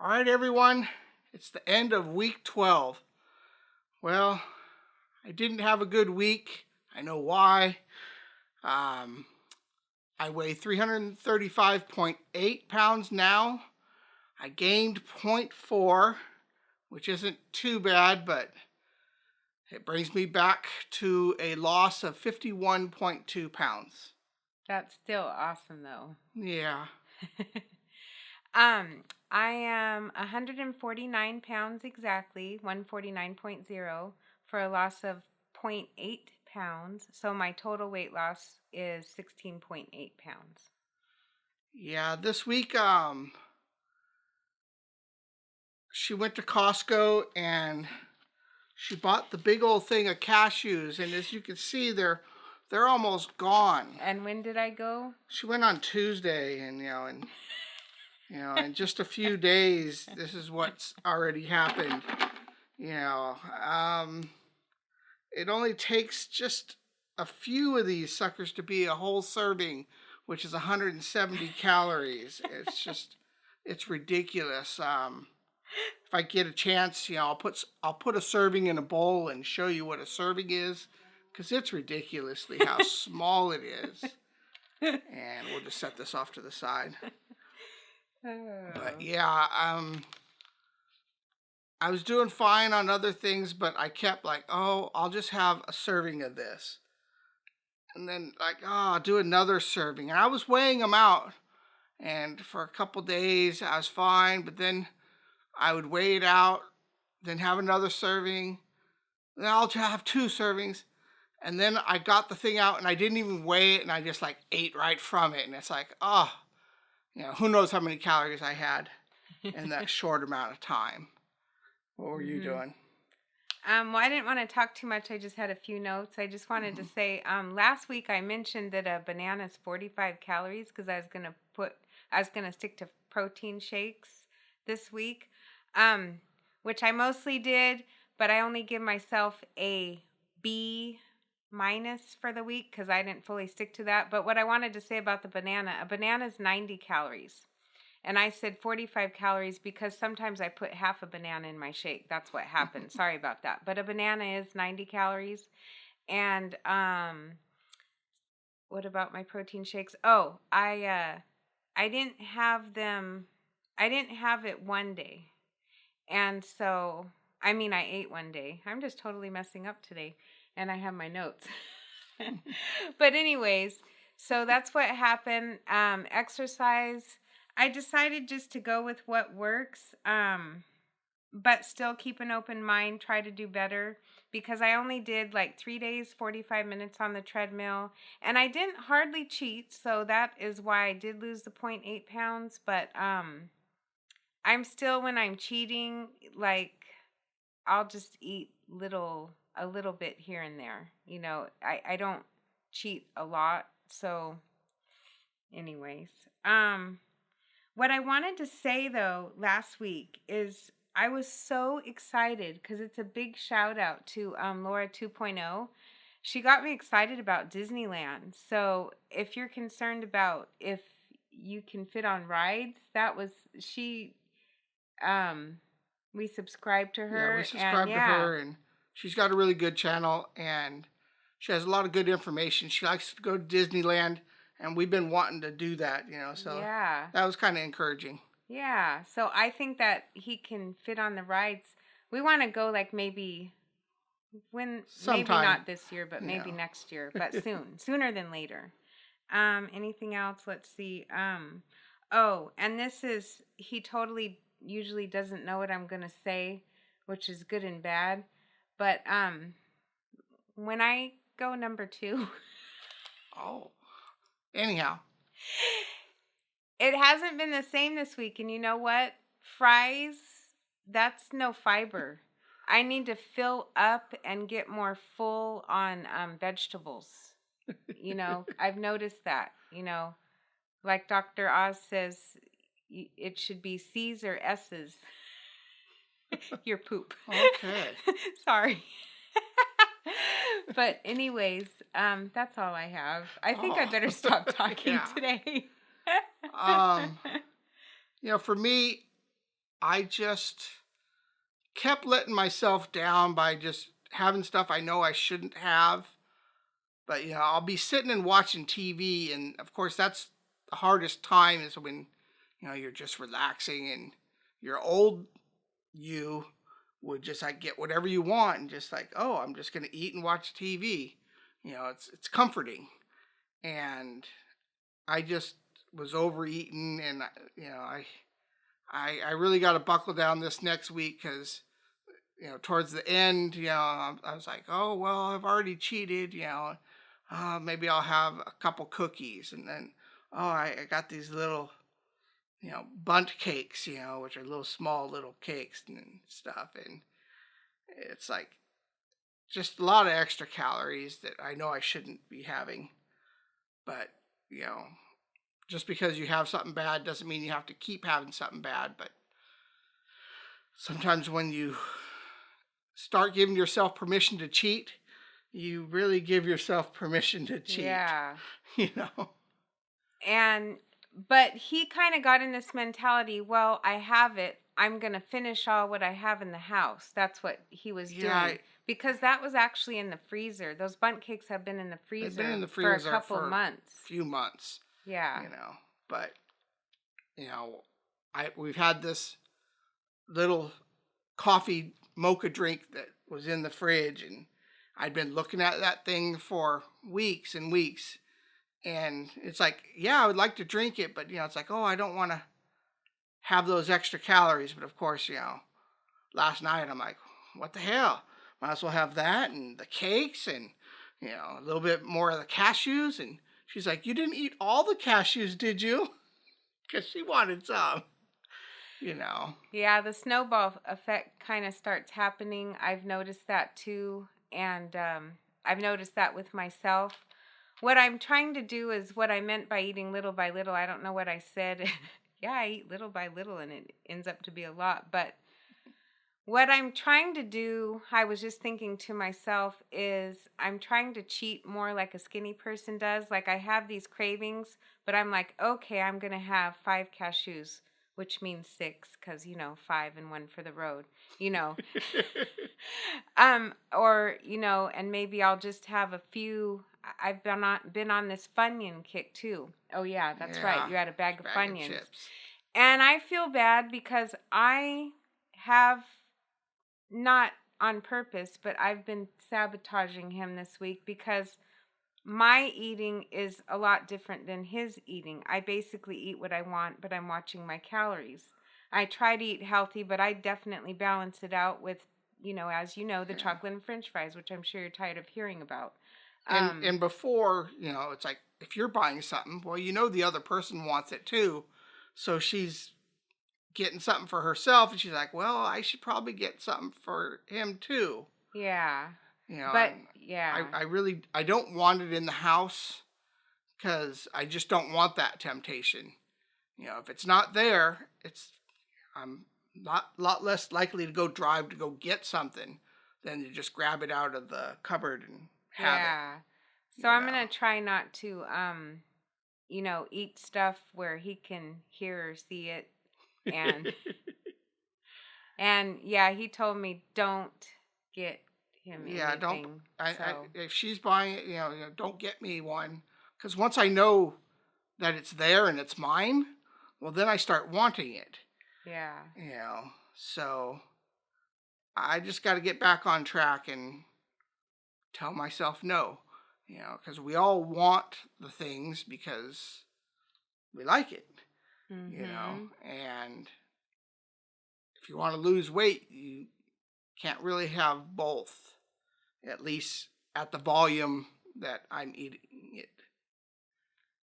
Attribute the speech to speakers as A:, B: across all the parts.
A: All right, everyone, it's the end of week 12. Well, I didn't have a good week. I know why. I weigh 335.8 pounds now. I gained 0.4, which isn't too bad, but it brings me back to a loss of 51.2 pounds.
B: That's still awesome, though.
A: Yeah.
B: I am 149 pounds exactly, 149.0, for a loss of 0.8 pounds. So my total weight loss is 16.8 pounds.
A: Yeah, this week, she went to Costco and she bought the big old thing of cashews, and as you can see, they're almost gone.
B: And when did I go?
A: She went on Tuesday, and in just a few days, this is what's already happened. It only takes just a few of these suckers to be a whole serving, which is 170 calories. It's ridiculous. If I get a chance, I'll put a serving in a bowl and show you what a serving is, because it's ridiculously how small it is. And we'll just set this off to the side. But yeah, I was doing fine on other things, but I kept like, I'll just have a serving of this. And then I'll do another serving. And I was weighing them out. And for a couple days, I was fine. But then I would weigh it out, then have another serving. Then I'll have two servings. And then I got the thing out and I didn't even weigh it. And I just ate right from it. And it's like, who knows how many calories I had in that short amount of time. What were you doing?
B: Well, I didn't want to talk too much. I just had a few notes. I just wanted to say, last week I mentioned that a banana is 45 calories because I was gonna stick to protein shakes this week, which I mostly did, but I only give myself a B- for the week because I didn't fully stick to that. But what I wanted to say about a banana is 90 calories. And I said 45 calories because sometimes I put half a banana in my shake. That's what happened. Sorry about that. But a banana is 90 calories. And what about my protein shakes? Oh, I didn't have them. I didn't have it one day. And so, I ate one day. I'm just totally messing up today. And I have my notes. But anyways, so that's what happened. Exercise. I decided just to go with what works, but still keep an open mind, try to do better, because I only did 3 days, 45 minutes on the treadmill, and I didn't hardly cheat, so that is why I did lose the 0.8 pounds, but I'm still, when I'm cheating, I'll just eat a little bit here and there. I don't cheat a lot, so anyways. What I wanted to say, though, last week is I was so excited because it's a big shout out to Laura 2.0. She got me excited about Disneyland. So if you're concerned about if you can fit on rides, we subscribed to her.
A: Yeah, we subscribed to her, and she's got a really good channel, and she has a lot of good information. She likes to go to Disneyland. And we've been wanting to do that, so that was kind of encouraging.
B: Yeah, so I think that he can fit on the rides. We want to go maybe maybe not this year, but maybe next year, but sooner than later. Anything else? Let's see. And he totally usually doesn't know what I'm going to say, which is good and bad. But when I go number 2.
A: Anyhow,
B: it hasn't been the same this week, and you know what? Fries, that's no fiber. I need to fill up and get more full on vegetables. I've noticed that, like Dr. Oz says, it should be C's or S's. Your poop.
A: Okay.
B: Sorry. But anyways, that's all I have. I think I better stop talking today.
A: For me, I just kept letting myself down by just having stuff I know I shouldn't have. But I'll be sitting and watching TV, and of course that's the hardest time is when you're just relaxing, and your old you would just like get whatever you want and just like, oh, I'm just gonna eat and watch TV. It's comforting, and I just was overeating, and I really got to buckle down this next week because towards the end, I was like, oh well, I've already cheated, maybe I'll have a couple cookies, and then oh, I got these little bunt cakes, which are little small little cakes and stuff, and it's like just a lot of extra calories that I know I shouldn't be having, but you know just because you have something bad doesn't mean you have to keep having something bad. But sometimes when you start giving yourself permission to cheat, you really give yourself permission to cheat.
B: Yeah.
A: You know?
B: But he kind of got in this mentality, well, I have it. I'm going to finish all what I have in the house. That's what he was doing. Because that was actually in the freezer. Those bundt cakes have been in the freezer,
A: they've been in the freezer
B: for a couple months.
A: Few months.
B: Yeah.
A: But we've had this little coffee mocha drink that was in the fridge, and I'd been looking at that thing for weeks and weeks, and it's like, yeah, I would like to drink it, but it's like, oh, I don't want to have those extra calories. But of course, last night I'm like, what the hell? Might as well have that and the cakes and a little bit more of the cashews. And she's like, you didn't eat all the cashews, did you? Because she wanted some.
B: Yeah, the snowball effect kind of starts happening. I've noticed that too, and I've noticed that with myself. What I'm trying to do is what I meant by eating little by little. I don't know what I said. Yeah, I eat little by little, and it ends up to be a lot. But what I'm trying to do, I was just thinking to myself, is I'm trying to cheat more like a skinny person does. Like I have these cravings, but I'm like, okay, I'm going to have 5 cashews, which means 6 because, 5 and 1 for the road, and maybe I'll just have a few. I've been on this Funyun kick too. Oh yeah, that's right. You had a bag of Funyuns.
A: Chips.
B: And I feel bad because I have, not on purpose, but I've been sabotaging him this week because my eating is a lot different than his eating. I basically eat what I want, but I'm watching my calories. I try to eat healthy, but I definitely balance it out with, as the chocolate and French fries, which I'm sure you're tired of hearing about.
A: And before, it's like, if you're buying something, well, the other person wants it too. So she's getting something for herself, and she's like, well, I should probably get something for him too.
B: Yeah.
A: But yeah, I don't want it in the house because I just don't want that temptation. If it's not there, I'm a lot less likely to go drive to go get something than to just grab it out of the cupboard and have it.
B: Yeah. So I'm going to try not to, eat stuff where he can hear or see it. And yeah, he told me don't get him anything.
A: If she's buying it, don't get me one, because once I know that it's there and it's mine, well, then I start wanting it.
B: Yeah.
A: So I just got to get back on track and tell myself no, because we all want the things because we like it, and if you want to lose weight, you can't really have both, at least at the volume that I'm eating it.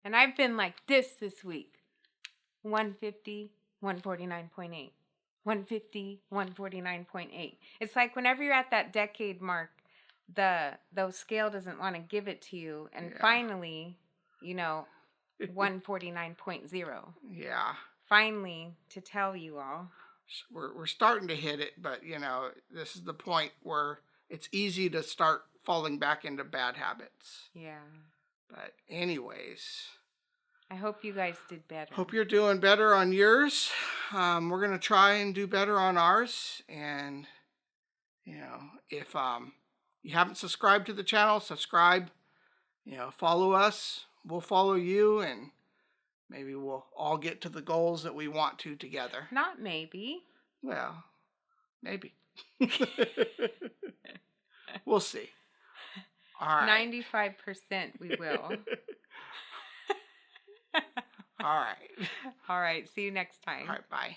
B: And I've been like this week. 150, 149.8. 150, 149.8. It's like whenever you're at that decade mark, the scale doesn't want to give it to you, and finally, 149.0.
A: Yeah.
B: Finally, to tell you all.
A: We're starting to hit it, but this is the point where it's easy to start falling back into bad habits.
B: Yeah.
A: But anyways,
B: I hope you guys did better.
A: Hope you're doing better on yours. we're gonna try and do better on ours. And if you haven't subscribed to the channel, subscribe. Follow us. We'll follow you, and maybe we'll all get to the goals that we want to together.
B: Not maybe.
A: Well, maybe. We'll see. All right.
B: 95% we will.
A: All right.
B: All right. See you next time.
A: All right. Bye.